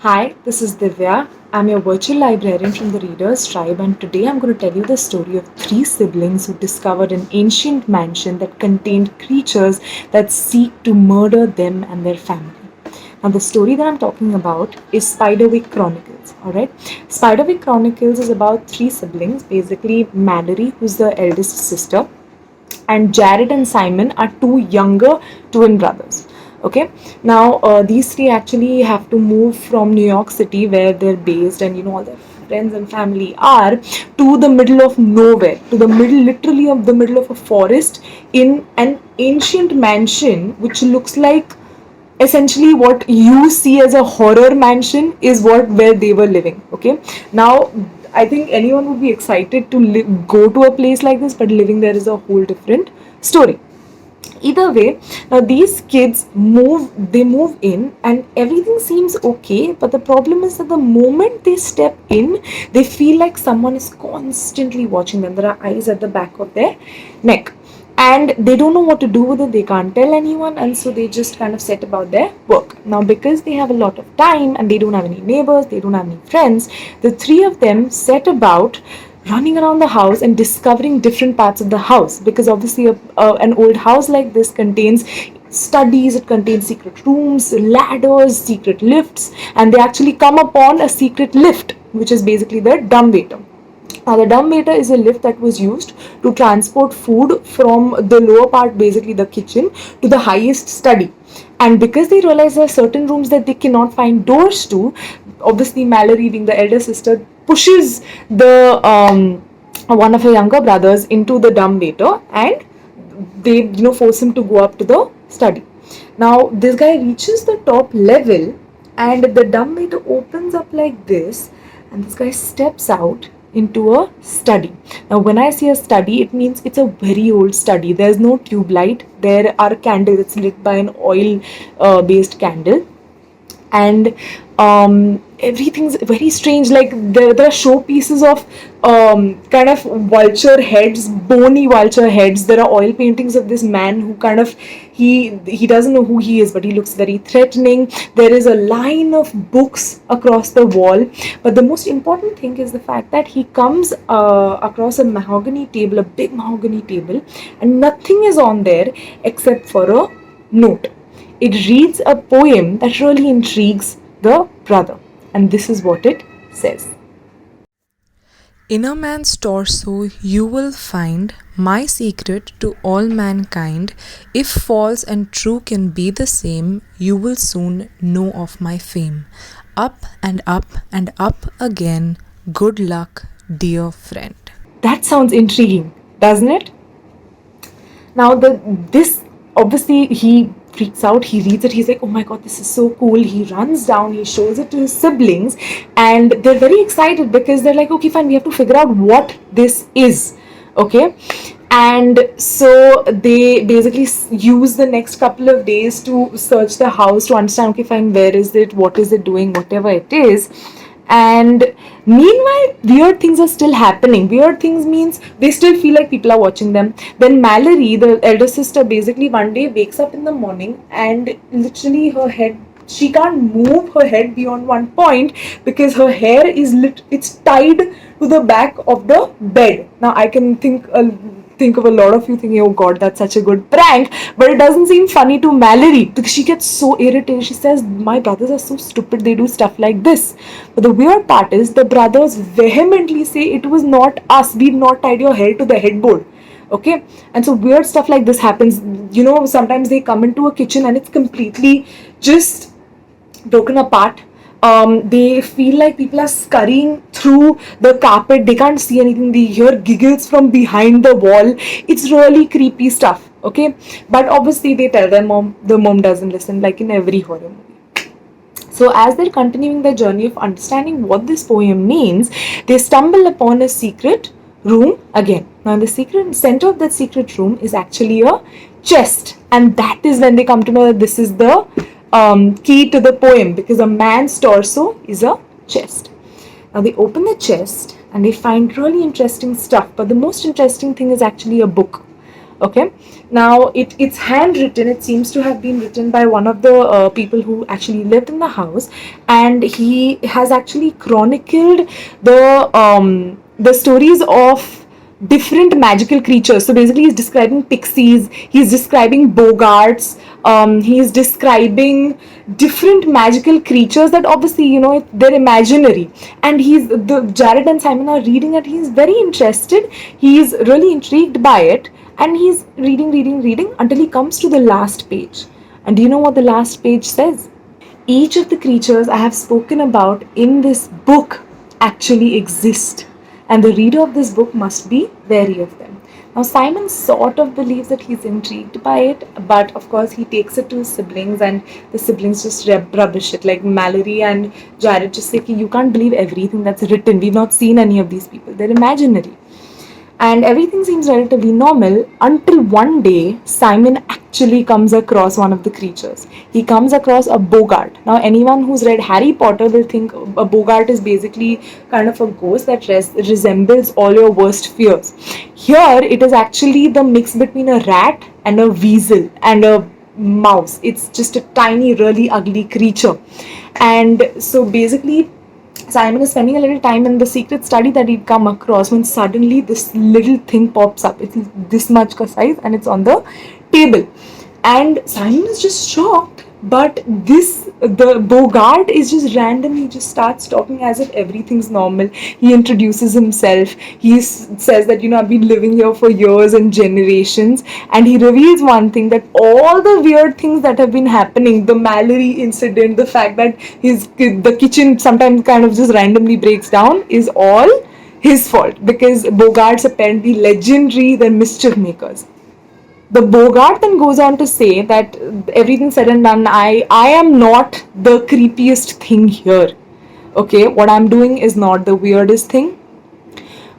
Hi, this is Divya. I'm your virtual librarian from the Reader's Tribe, and today I'm going to tell you the story of three siblings who discovered an ancient mansion that contained creatures that seek to murder them and their family. Now, the story that I'm talking about is Spiderwick Chronicles. Alright, Spiderwick Chronicles is about three siblings, basically Mallory, who's the eldest sister, and Jared and Simon are two younger twin brothers. Okay, now these three actually have to move from New York City, where they're based, and all their friends and family are, to the middle of nowhere, to the middle, literally of the middle of a forest, in an ancient mansion which looks like essentially what you see as a horror mansion is what where they were living. Okay, now I think anyone would be excited to go to a place like this, but living there is a whole different story. Either way, now these kids move in and everything seems okay, but the problem is that the moment they step in, they feel like someone is constantly watching them. There are eyes at the back of their neck, and they don't know what to do with it. They can't tell anyone, and so they just kind of set about their work. Now, because they have a lot of time and they don't have any neighbors, they don't have any friends, the three of them set about running around the house and discovering different parts of the house, because obviously an old house like this contains studies, it contains secret rooms, ladders, secret lifts, and they actually come upon a secret lift, which is basically the dumbwaiter. Now, the dumbwaiter is a lift that was used to transport food from the lower part, basically the kitchen, to the highest study. And because they realize there are certain rooms that they cannot find doors to, obviously Mallory, being the elder sister, pushes the one of her younger brothers into the dumbwaiter, and they force him to go up to the study. Now this guy reaches the top level, and the dumbwaiter opens up like this, and this guy steps out into a study. Now when I say a study, it means it's a very old study. There's no tube light, there are candles. It's lit by an oil based candle, and everything's very strange. Like there are showpieces of kind of vulture heads, bony vulture heads. There are oil paintings of this man who kind of, he doesn't know who he is, but he looks very threatening. There is a line of books across the wall, but the most important thing is the fact that he comes across a mahogany table, a big mahogany table, and nothing is on there except for a note. It reads a poem that really intrigues the brother, and this is what it says. In a man's torso you will find my secret to all mankind. If false and true can be the same, you will soon know of my fame. Up and up and up again. Good luck, dear friend. That sounds intriguing, doesn't it? Now this, obviously he freaks out, he reads it, he's like, oh my god, this is so cool. He runs down, he shows it to his siblings, and they're very excited because they're like, okay, fine, we have to figure out what this is. Okay, and so they basically use the next couple of days to search the house to understand, okay, fine, where is it, what is it doing, whatever it is. And meanwhile, weird things are still happening. Weird things means they still feel like people are watching them. Then Mallory, the elder sister, basically one day wakes up in the morning, and literally her head, she can't move her head beyond one point because her hair is it's tied to the back of the bed. Now I can think of a lot of you thinking, oh god, that's such a good prank, but it doesn't seem funny to Mallory because she gets so irritated. She says, my brothers are so stupid, they do stuff like this. But the weird part is the brothers vehemently say, it was not us, we've not tied your hair to the headboard. Okay, and so weird stuff like this happens. Sometimes they come into a kitchen and it's completely just broken apart. They feel like people are scurrying through the carpet. They can't see anything. They hear giggles from behind the wall. It's really creepy stuff. Okay, but obviously they tell their mom. The mom doesn't listen, like in every horror movie. So as they're continuing their journey of understanding what this poem means, they stumble upon a secret room again. Now in the secret center of that secret room is actually a chest, and that is when they come to know that this is the key to the poem, because a man's torso is a chest. Now they open the chest and they find really interesting stuff, but the most interesting thing is actually a book. Okay, now it's handwritten. It seems to have been written by one of the people who actually lived in the house, and he has actually chronicled the stories of different magical creatures. So basically, he's describing pixies, he's describing bogarts, he's describing different magical creatures that obviously, they're imaginary. And the Jared and Simon are reading it. He's very interested. He's really intrigued by it, and he's reading until he comes to the last page. And do you know what the last page says? Each of the creatures I have spoken about in this book actually exist, and the reader of this book must be wary of them. Now, Simon sort of believes that he's intrigued by it, but of course, he takes it to his siblings, and the siblings just rubbish it. Like Mallory and Jared just say, you can't believe everything that's written. We've not seen any of these people, they're imaginary. And everything seems relatively normal until one day Simon actually comes across one of the creatures. He comes across a bogart. Now, anyone who's read Harry Potter will think a bogart is basically kind of a ghost that resembles all your worst fears. Here, it is actually the mix between a rat and a weasel and a mouse. It's just a tiny, really ugly creature. And so basically, Simon is spending a little time in the secret study that he'd come across when suddenly this little thing pops up. It's this much ka size and it's on the table. And Simon is just shocked, but the Bogart is just random. He just starts talking as if everything's normal. He introduces himself. He says that, I've been living here for years and generations. And he reveals one thing, that all the weird things that have been happening, the Mallory incident, the fact that the kitchen sometimes kind of just randomly breaks down, is all his fault, because Bogarts apparently legendary, they're mischief makers. The Bogart then goes on to say that everything said and done, I am not the creepiest thing here. Okay, what I'm doing is not the weirdest thing.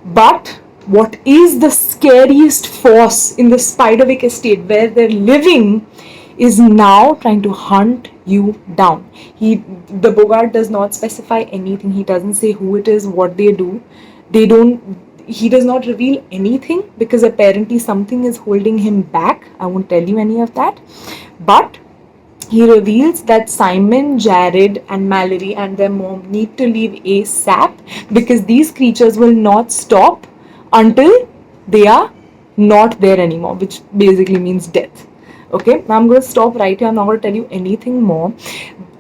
But what is the scariest force in the Spiderwick estate where they're living is now trying to hunt you down. The Bogart does not specify anything. He doesn't say who it is, what they do. He does not reveal anything because apparently something is holding him back. I won't tell you any of that. But he reveals that Simon, Jared, and Mallory and their mom need to leave ASAP because these creatures will not stop until they are not there anymore, which basically means death. Okay, now I'm going to stop right here. I'm not going to tell you anything more.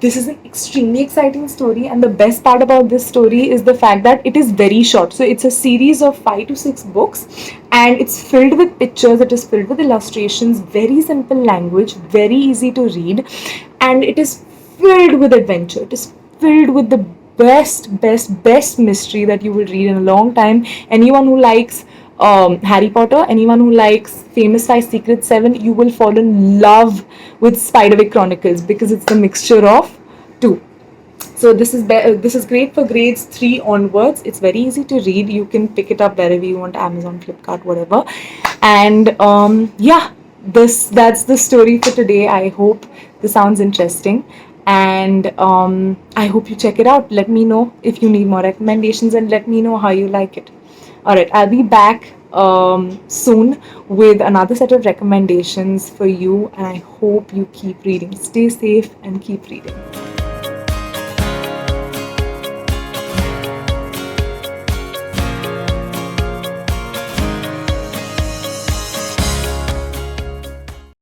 This is an extremely exciting story, and the best part about this story is the fact that it is very short. So it's a series of 5 to 6 books, and it's filled with pictures, it is filled with illustrations, very simple language, very easy to read, and it is filled with adventure. It is filled with the best mystery that you will read in a long time. Anyone who likes Harry Potter, anyone who likes Famous Five, Secret Seven, you will fall in love with Spiderwick Chronicles because it's the mixture of two. So this is great for grades 3 onwards. It's very easy to read. You can pick it up wherever you want, Amazon, Flipkart, whatever. And that's the story for today. I hope this sounds interesting, and I hope you check it out. Let me know if you need more recommendations, and let me know how you like it. All right, I'll be back soon with another set of recommendations for you, and I hope you keep reading. Stay safe and keep reading.